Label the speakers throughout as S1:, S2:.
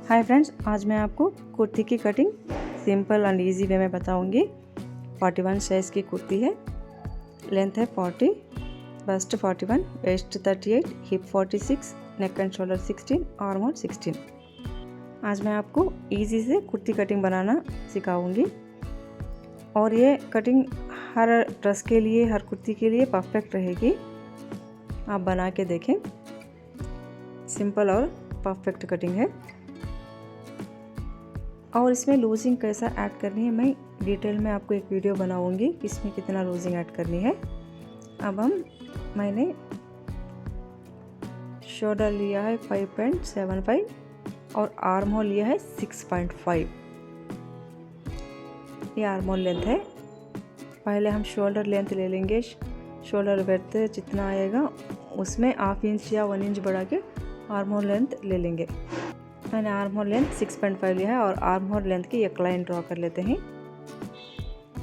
S1: Hi friends, आज मैं आपको कुर्ती की cutting simple and easy way में बताऊंगी। 41 साइज़ की कुर्ती है। लेंथ है 40, bust 41, waist 38, hip 46, neck and shoulder 16, armhole 16। आज मैं आपको इजी से कुर्ती कटिंग बनाना सिखाऊंगी और ये कटिंग हर ड्रेस के लिए, हर कुर्ती के लिए परफेक्ट रहेगी। आप बना के देखें, सिंपल और परफेक्ट कटिंग है। और इसमें लूजिंग कैसा ऐड करनी है मैं डिटेल में आपको एक वीडियो बनाऊंगी कि इसमें कितना लूजिंग ऐड करनी है। अब मैंने शोल्डर लिया है 5.75 और आर्म होल लिया है 6.5। ये आर्म होल लेंथ है। पहले हम शोल्डर लेंथ ले लेंगे। शोल्डर बेल्ट जितना आएगा उसमें ½ इंच या 1 इंच बढ़ा के आर्म होल लेंथ ले लेंगे। मैंने आर्म होल लेंथ 6.5 लिया है और आर्म होल लेंथ की एक लाइन ड्रॉ कर लेते हैं।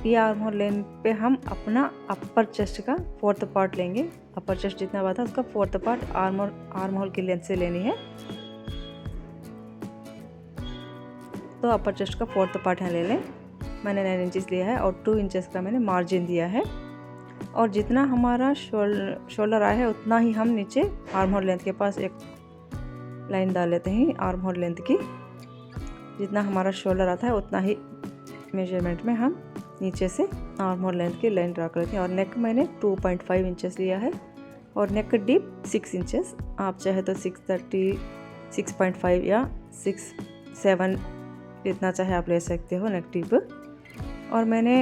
S1: ये आर्म होल लेंथ पे हम अपना अपर चेस्ट का 4th पार्ट लेंगे। अपर चेस्ट जितना बता उसका 4th पार्ट आर्म होल की लेंथ से लेनी है। तो अपर चेस्ट का 4th पार्ट यहाँ ले लें। मैंने 9 इंचेस लिया है और 2 इंचेस का मैंने मार्जिन दिया है। और जितना हमारा शोल्डर आया है उतना ही हम नीचे आर्म होल लेंथ के पास एक लाइन डाल लेते हैं। आर्म होल लेंथ की जितना हमारा शोल्डर आता है उतना ही मेजरमेंट में हम नीचे से आर्म होल लेंथ की लाइन ड्रा कर लेते हैं। और नेक मैंने 2.5 इंचेस लिया है और नेक डीप 6 इंचेस। आप चाहे तो 6.30, 6.5 या 6.7 जितना चाहे आप ले सकते हो नेक डीप। और मैंने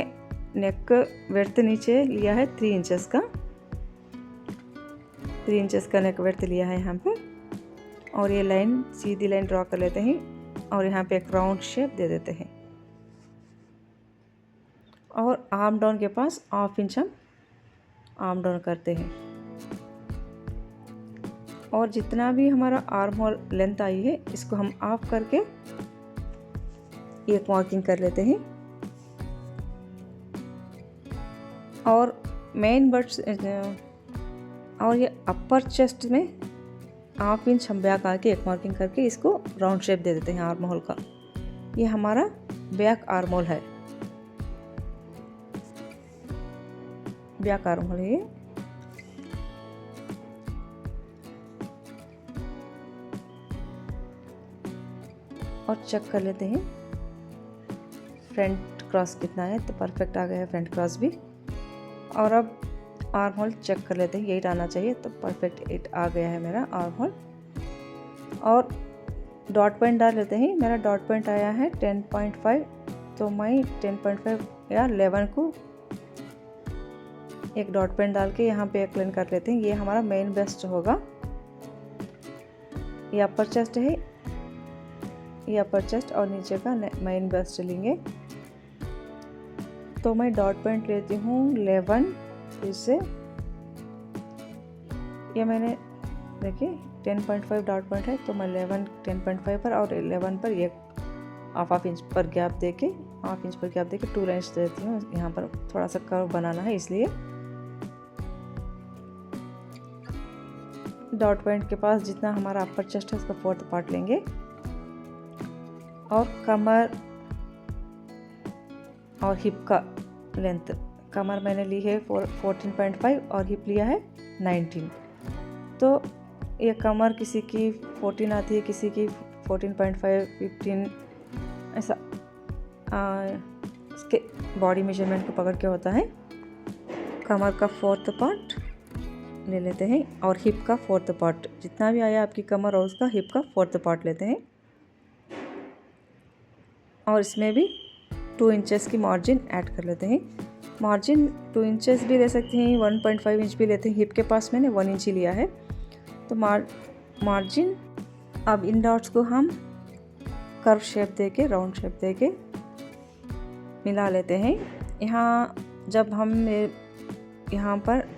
S1: नेक वेड्थ नीचे लिया है 3 इंचेस का। 3 इंचेस का नेक वेड्थ लिया है यहाँ पे। और ये लाइन सीधी लाइन ड्रॉ कर लेते हैं और यहाँ पे एक राउंड शेप दे देते हैं। और आर्म डाउन के पास ½ इंच हम आर्म डाउन करते हैं। और जितना भी हमारा आर्म होल लेंथ आई है इसको हम ऑफ करके एक मार्किंग कर लेते हैं। और मेन बट्स और ये अपर चेस्ट में ½ इंच हम बैक आके एक मार्किंग करके इसको राउंड शेप दे देते हैं आर्म होल का। ये हमारा बैक आर्म होल है। बैक आर्म होल है ये। और चेक कर लेते हैं फ्रंट क्रॉस कितना है। तो परफेक्ट आ गया है फ्रंट क्रॉस भी। और अब आर्म होल चेक कर लेते हैं, 8 आना चाहिए। तो परफेक्ट 8 आ गया है मेरा आर्म होल। और डॉट पॉइंट डाल लेते हैं। मेरा डॉट पॉइंट आया है 10.5। तो मैं 10.5 या 11 को एक डॉट पॉइंट डाल के यहाँ पे एक लाइन कर लेते हैं। ये हमारा मेन बेस्ट होगा। ये अपर चेस्ट है, ये अपर चेस्ट और नीचे का मेन बेस्ट लेंगे। तो मैं डॉट पॉइंट लेती हूँ 11। इससे ये मैंने देखिए 10.5 डॉट पॉइंट है तो मैं 10.5 पर और 11 पर एक ½ इंच पर गैप देके 2 लाइन्स देती हूँ। यहाँ पर थोड़ा सा कर्व बनाना है इसलिए डॉट पॉइंट के पास जितना हमारा अपर चेस्ट है उसका 4th पार्ट लेंगे। और कमर और हिप का लेंथ, कमर मैंने ली है 14.5 और हिप लिया है 19। तो ये कमर किसी की 14 आती है, किसी की 14.5, 15 ऐसा इसके बॉडी मेजरमेंट को पकड़ के होता है। कमर का 4th पार्ट ले लेते हैं और हिप का 4th पार्ट जितना भी आया आपकी कमर और उसका हिप का 4th पार्ट लेते हैं। और इसमें भी 2 इंचेस की मार्जिन ऐड कर लेते हैं। मार्जिन 2 इंचेस भी ले सकते हैं, 1.5 इंच भी लेते हैं। हिप के पास मैंने 1 इंच ही लिया है। तो मार्जिन अब इन डॉट्स को हम कर्व शेप देके, राउंड शेप देके मिला लेते हैं। यहाँ जब हम यहाँ पर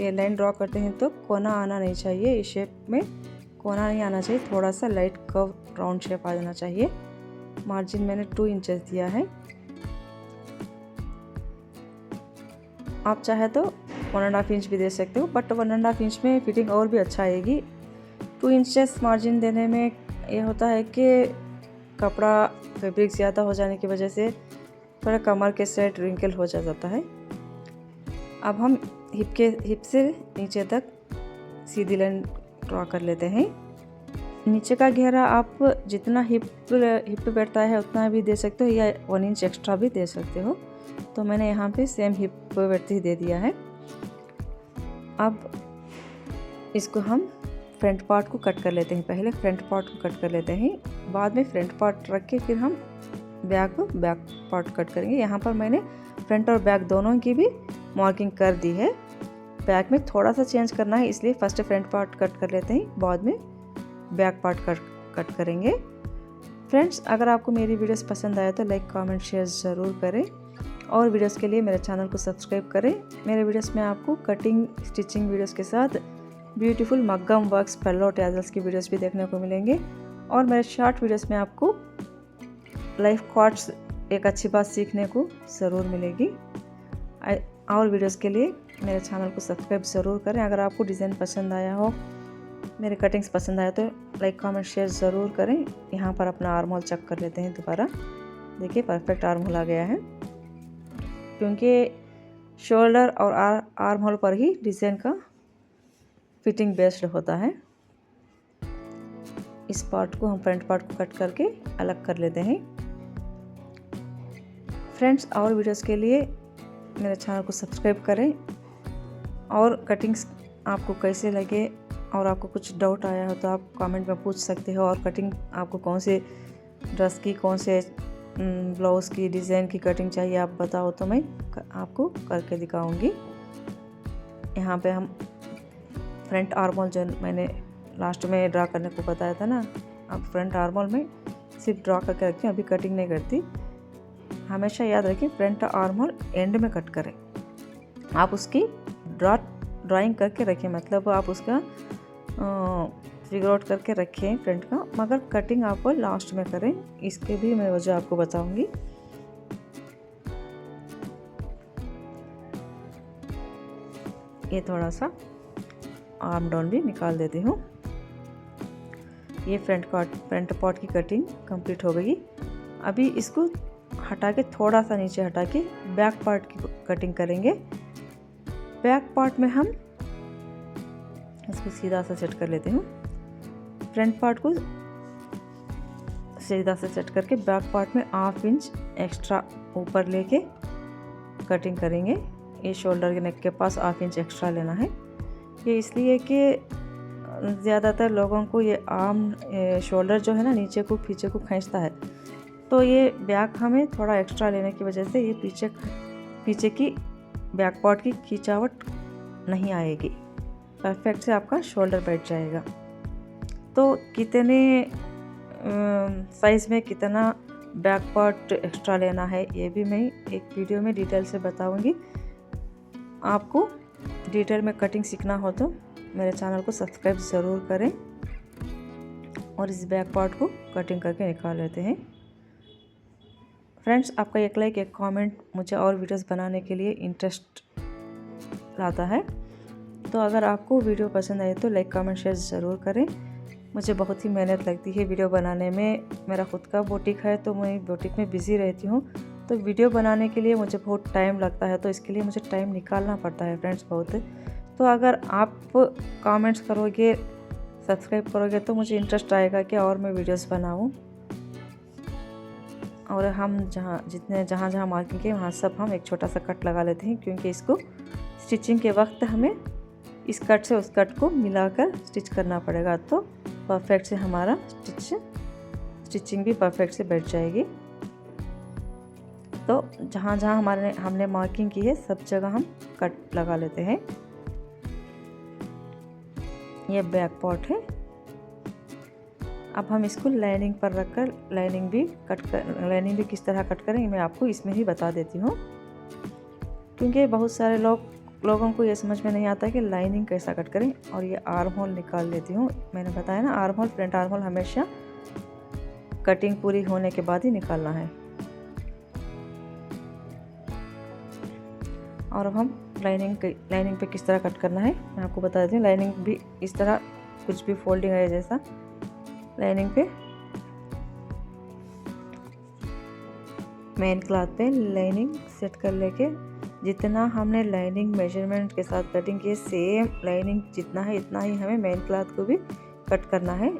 S1: ये लाइन ड्रॉ करते हैं तो कोना आना नहीं चाहिए। इस शेप में कोना नहीं आना चाहिए, थोड़ा सा लाइट कर्व राउंड शेप आ जाना चाहिए। मार्जिन मैंने 2 इंचेस दिया है। आप चाहे तो 1.5 इंच भी दे सकते हो, बट 1.5 इंच में फिटिंग और भी अच्छा आएगी। 2 इंचेस मार्जिन देने में ये होता है कि कपड़ा फैब्रिक ज़्यादा हो जाने की वजह से थोड़ा कमर के साइड रिंकल हो जाता है। अब हम हिप से नीचे तक सीधी लाइन ड्रॉ कर लेते हैं। नीचे का घेरा आप जितना हिप पे बैठता है उतना भी दे सकते हो या 1 इंच एक्स्ट्रा भी दे सकते हो। तो मैंने यहाँ पे सेम हिप पे बैठते ही दे दिया है। अब इसको हम फ्रंट पार्ट को कट कर लेते हैं। पहले फ्रंट पार्ट को कट कर लेते हैं, बाद में फ्रंट पार्ट रख के फिर हम बैक पार्ट कट करेंगे। यहाँ पर मैंने फ्रंट और बैक दोनों की भी मार्किंग कर दी है। बैक में थोड़ा सा चेंज करना है, इसलिए फर्स्ट फ्रंट पार्ट कट कर लेते हैं, बाद में बैक पार्ट कट करेंगे। फ्रेंड्स, अगर आपको मेरी वीडियोस पसंद आए तो लाइक कमेंट शेयर ज़रूर करें और वीडियोस के लिए मेरे चैनल को सब्सक्राइब करें। मेरे वीडियोस में आपको कटिंग स्टिचिंग वीडियोस के साथ ब्यूटीफुल मग्गम वर्क्स पल्लो टैजल्स की वीडियोस भी देखने को मिलेंगे और मेरे शॉर्ट वीडियोस में आपको लाइफ क्वाट्स एक अच्छी बात सीखने को ज़रूर मिलेगी। और वीडियोस के लिए मेरे चैनल को सब्सक्राइब ज़रूर करें। अगर आपको डिज़ाइन पसंद आया हो, मेरे कटिंग्स पसंद आया तो लाइक कमेंट शेयर ज़रूर करें। यहाँ पर अपना आर्म होल चेक कर लेते हैं दोबारा। देखिए परफेक्ट आर्म होल आ गया है, क्योंकि शोल्डर और आर्म होल पर ही डिज़ाइन का फिटिंग बेस्ड होता है। इस पार्ट को हम फ्रंट पार्ट को कट करके अलग कर लेते हैं। फ्रेंड्स, और वीडियोस के लिए मेरे चैनल को सब्सक्राइब करें और कटिंग्स आपको कैसे लगे और आपको कुछ डाउट आया हो तो आप कमेंट में पूछ सकते हो। और कटिंग आपको कौन से ड्रेस की, कौन से ब्लाउज़ की डिज़ाइन की कटिंग चाहिए आप बताओ तो मैं आपको करके दिखाऊंगी। यहाँ पे हम फ्रंट आर्म होल जो मैंने लास्ट में ड्रा करने को बताया था ना, अब फ्रंट आर्म होल में सिर्फ ड्रा करके रखती हूँ, अभी कटिंग नहीं करती। हमेशा याद रखें फ्रंट आर्म होल एंड में कट करें। आप उसकी ड्राइंग करके रखें, मतलब आप उसका फिगर आउट करके रखें फ्रंट का, मगर कटिंग आपको लास्ट में करें। इसके भी मैं वजह आपको बताऊंगी। ये थोड़ा सा आर्म डाउन भी निकाल देती हूँ। ये फ्रंट पार्ट की कटिंग कंप्लीट हो गई। अभी इसको हटा के थोड़ा सा नीचे हटा के बैक पार्ट की कटिंग करेंगे। बैक पार्ट में हम इसको सीधा सा सेट कर लेते हूँ। फ्रंट पार्ट को सीधा से सेट करके बैक पार्ट में 1/2 इंच एक्स्ट्रा ऊपर लेके कटिंग करेंगे। ये शोल्डर के नेक के पास 1/2 इंच एक्स्ट्रा लेना है। ये इसलिए कि ज़्यादातर लोगों को ये शोल्डर जो है ना नीचे को पीछे को खींचता है, तो ये बैक हमें थोड़ा एक्स्ट्रा लेने की वजह से ये पीछे की बैक पार्ट की खिंचावट नहीं आएगी, परफेक्ट से आपका शोल्डर बैठ जाएगा। तो कितने साइज़ में कितना बैक पार्ट एक्स्ट्रा लेना है ये भी मैं एक वीडियो में डिटेल से बताऊंगी। आपको डिटेल में कटिंग सीखना हो तो मेरे चैनल को सब्सक्राइब ज़रूर करें और इस बैक पार्ट को कटिंग करके निकाल लेते हैं। फ्रेंड्स, आपका एक लाइक एक कमेंट मुझे और वीडियोस बनाने के लिए इंटरेस्ट लाता है। तो अगर आपको वीडियो पसंद आए तो लाइक कमेंट शेयर ज़रूर करें। मुझे बहुत ही मेहनत लगती है वीडियो बनाने में। मेरा खुद का बुटीक है तो मैं बुटीक में बिज़ी रहती हूँ, तो वीडियो बनाने के लिए मुझे बहुत टाइम लगता है, तो इसके लिए मुझे टाइम निकालना पड़ता है फ्रेंड्स बहुत। तो अगर आप कमेंट्स करोगे, सब्सक्राइब करोगे तो मुझे इंटरेस्ट आएगा कि और मैं वीडियोस बनाऊं। और हम जहाँ मार्किंग के वहाँ सब हम एक छोटा सा कट लगा लेते हैं, क्योंकि इसको स्टिचिंग के वक्त हमें इस कट से उस कट को मिलाकर स्टिच करना पड़ेगा, तो परफेक्ट से हमारा स्टिचिंग भी परफेक्ट से बैठ जाएगी। तो जहाँ हमने मार्किंग की है सब जगह हम कट लगा लेते हैं। ये बैक पार्ट है। अब हम इसको लाइनिंग पर रखकर लाइनिंग भी किस तरह कट करें मैं आपको इसमें ही बता देती हूँ, क्योंकि बहुत सारे लोगों को ये समझ में नहीं आता कि लाइनिंग कैसा कट करें। और ये आर्म होल निकाल देती हूँ। मैंने बताया ना, arm hole front arm hole हमेशा कटिंग पूरी होने के बाद ही निकालना है। और अब हम लाइनिंग पे किस तरह कट करना है मैं आपको बता देती हूँ। लाइनिंग भी इस तरह कुछ भी फोल्डिंग है जैसा लाइनिंग पे मेन क्लॉथ पे लाइनिंग सेट कर लेके जितना हमने लाइनिंग मेजरमेंट के साथ कटिंग किए सेम लाइनिंग जितना है इतना ही हमें मेन क्लॉथ को भी कट करना है,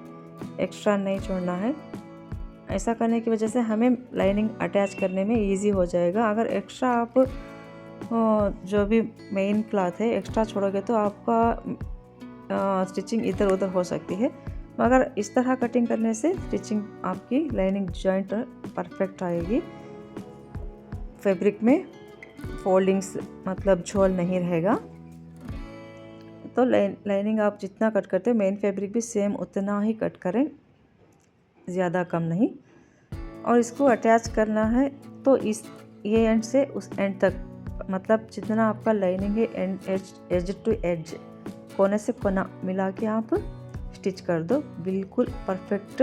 S1: एक्स्ट्रा नहीं छोड़ना है। ऐसा करने की वजह से हमें लाइनिंग अटैच करने में इजी हो जाएगा। अगर एक्स्ट्रा आप जो भी मेन क्लॉथ है एक्स्ट्रा छोड़ोगे तो आपका स्टिचिंग इधर उधर हो सकती है, मगर इस तरह कटिंग करने से स्टिचिंग आपकी लाइनिंग जॉइंट परफेक्ट आएगी। फैब्रिक में फोल्डिंग्स मतलब झोल नहीं रहेगा। तो लाइनिंग आप जितना कट करते हो मेन फैब्रिक भी सेम उतना ही कट करें, ज़्यादा कम नहीं। और इसको अटैच करना है तो ये एंड से उस एंड तक, मतलब जितना आपका लाइनिंग है एज टू एज, कोने से कोना मिला के आप स्टिच कर दो। बिल्कुल परफेक्ट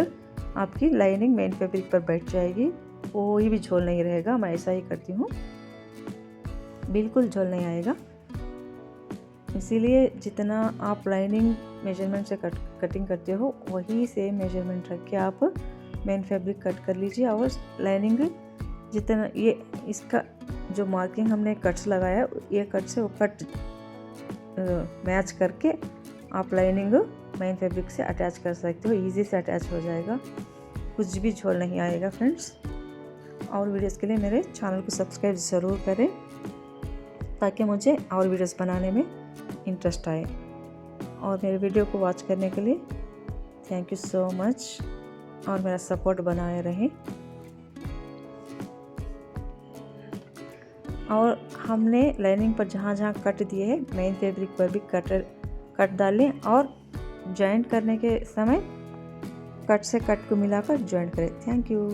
S1: आपकी लाइनिंग मेन फैब्रिक पर बैठ जाएगी, कोई भी झोल नहीं रहेगा। मैं ऐसा ही करती हूँ, बिल्कुल झोल नहीं आएगा। इसीलिए जितना आप लाइनिंग मेजरमेंट से कटिंग करते हो वही सेम मेजरमेंट रख के आप मेन फैब्रिक कट कर लीजिए। और लाइनिंग जितना ये इसका जो मार्किंग हमने कट्स लगाया ये कट से वो कट मैच करके आप लाइनिंग मेन फैब्रिक से अटैच कर सकते हो, इजी से अटैच हो जाएगा, कुछ भी झोल नहीं आएगा फ्रेंड्स। और वीडियोस के लिए मेरे चैनल को सब्सक्राइब ज़रूर करें ताकि मुझे और वीडियोस बनाने में इंटरेस्ट आए। और मेरे वीडियो को वॉच करने के लिए थैंक यू सो मच, और मेरा सपोर्ट बनाए रहें। और हमने लाइनिंग पर जहाँ जहाँ कट दिए हैं मेन फैब्रिक पर भी कट डालें और जॉइंट करने के समय कट से कट को मिलाकर जॉइंट करें। Thank you.